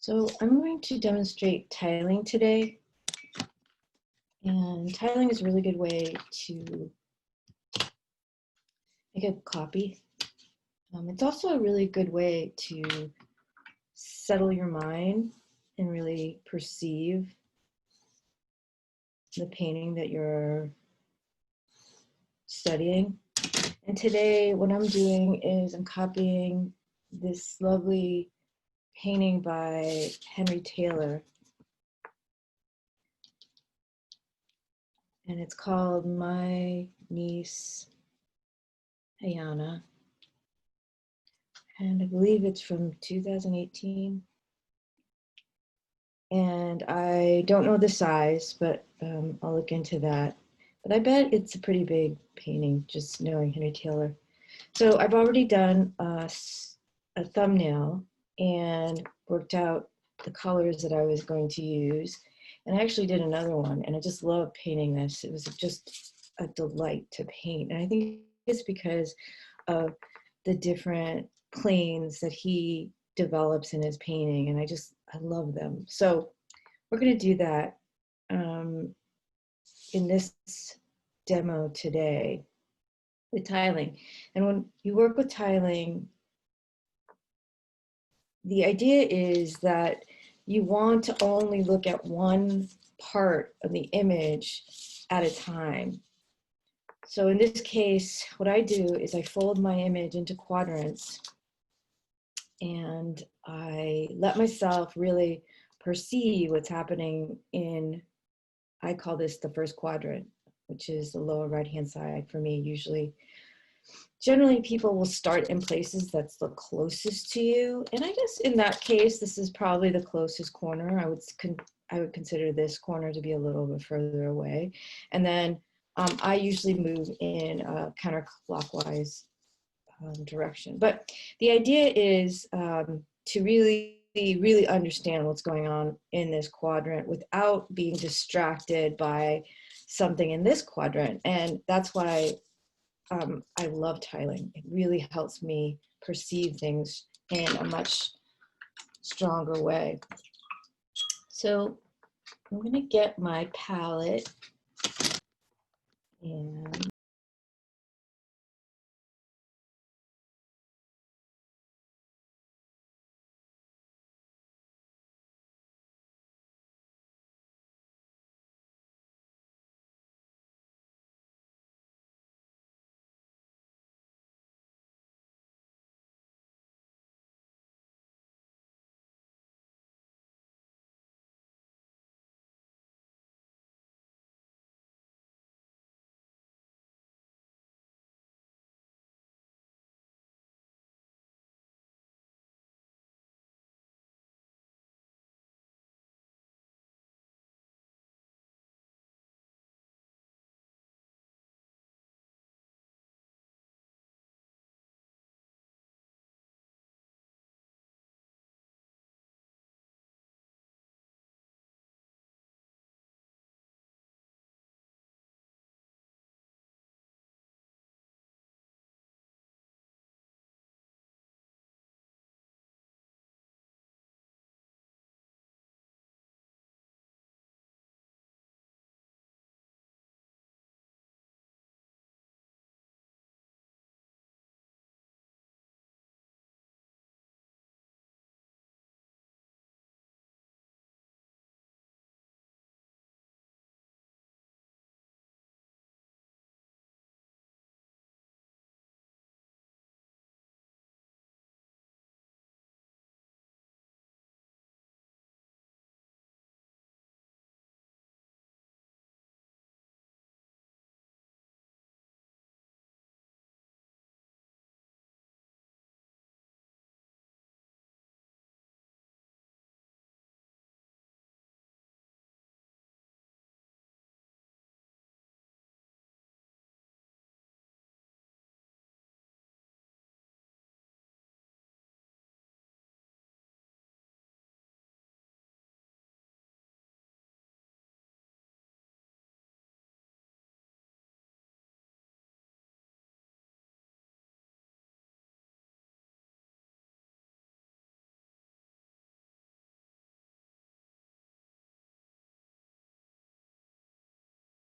So I'm going to demonstrate tiling today, and tiling is a really good way to make a copy. It's also a really good way to settle your mind and really perceive the painting that you're studying. And today what I'm doing is I'm copying this lovely painting by Henry Taylor, and it's called My Niece Ayana, and I believe it's from 2018. And I don't know the size, but I'll look into that. But I bet it's a pretty big painting, just knowing Henry Taylor. So I've already done a thumbnail and worked out the colors that I was going to use. And I actually did another one, and I just love painting this. It was just a delight to paint. And I think it's because of the different planes that he develops in his painting, and I love them. So we're going to do that in this demo today with tiling. And when you work with tiling, the idea is that you want to only look at one part of the image at a time. So in this case, what I do is I fold my image into quadrants, and I let myself really perceive what's happening in, I call this the first quadrant, which is the lower right-hand side for me usually. Generally, people will start in places that's the closest to you. And I guess in that case, this is probably the closest corner. I would consider this corner to be a little bit further away. And then I usually move in a counterclockwise direction. But the idea is to really understand what's going on in this quadrant without being distracted by something in this quadrant. And that's why I love tiling. It really helps me perceive things in a much stronger way. So I'm going to get my palette and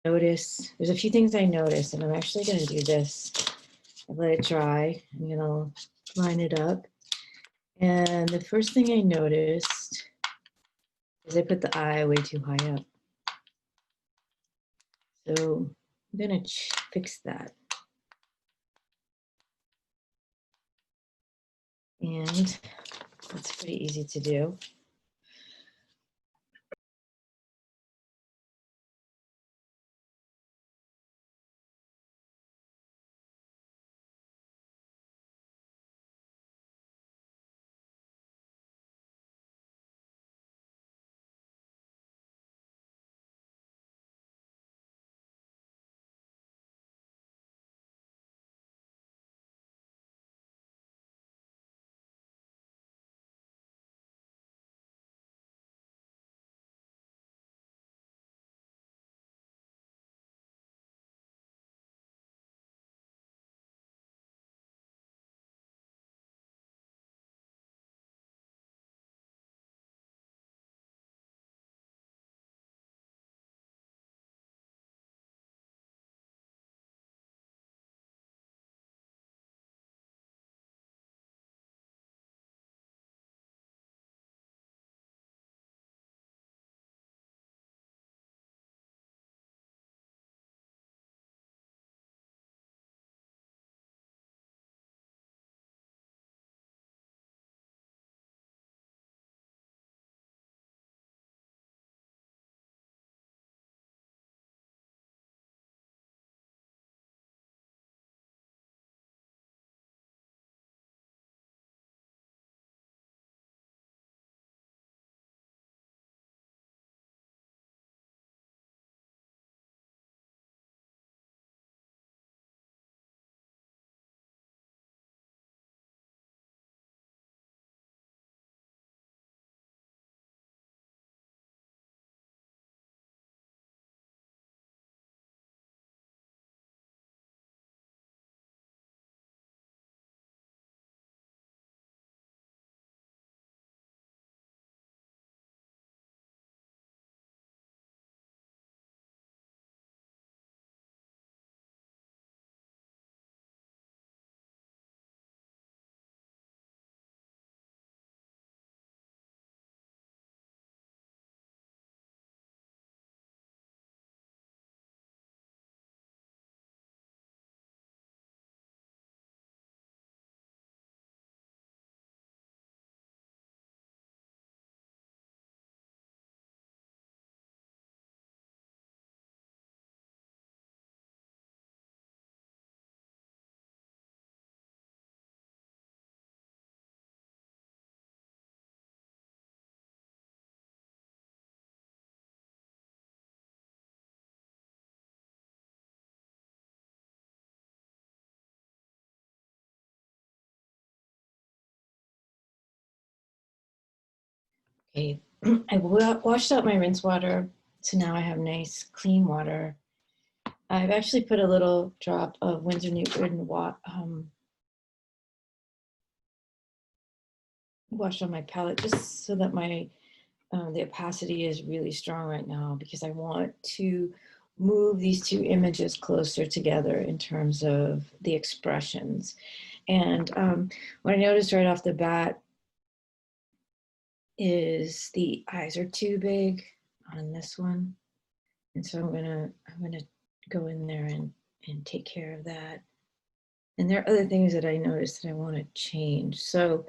notice, there's a few things I noticed, and I'm actually going to do this. I let it dry. I'm going to line it up. And the first thing I noticed is I put the eye way too high up. So I'm going to fix that. And that's pretty easy to do. Okay, I washed out my rinse water, so now I have nice clean water. I've actually put a little drop of Winsor Newton wash on my palette just so that my the opacity is really strong right now, because I want to move these two images closer together in terms of the expressions. And what I noticed right off the bat is the eyes are too big on this one. And so I'm gonna go in there and take care of that. And there are other things that I noticed that I want to change. So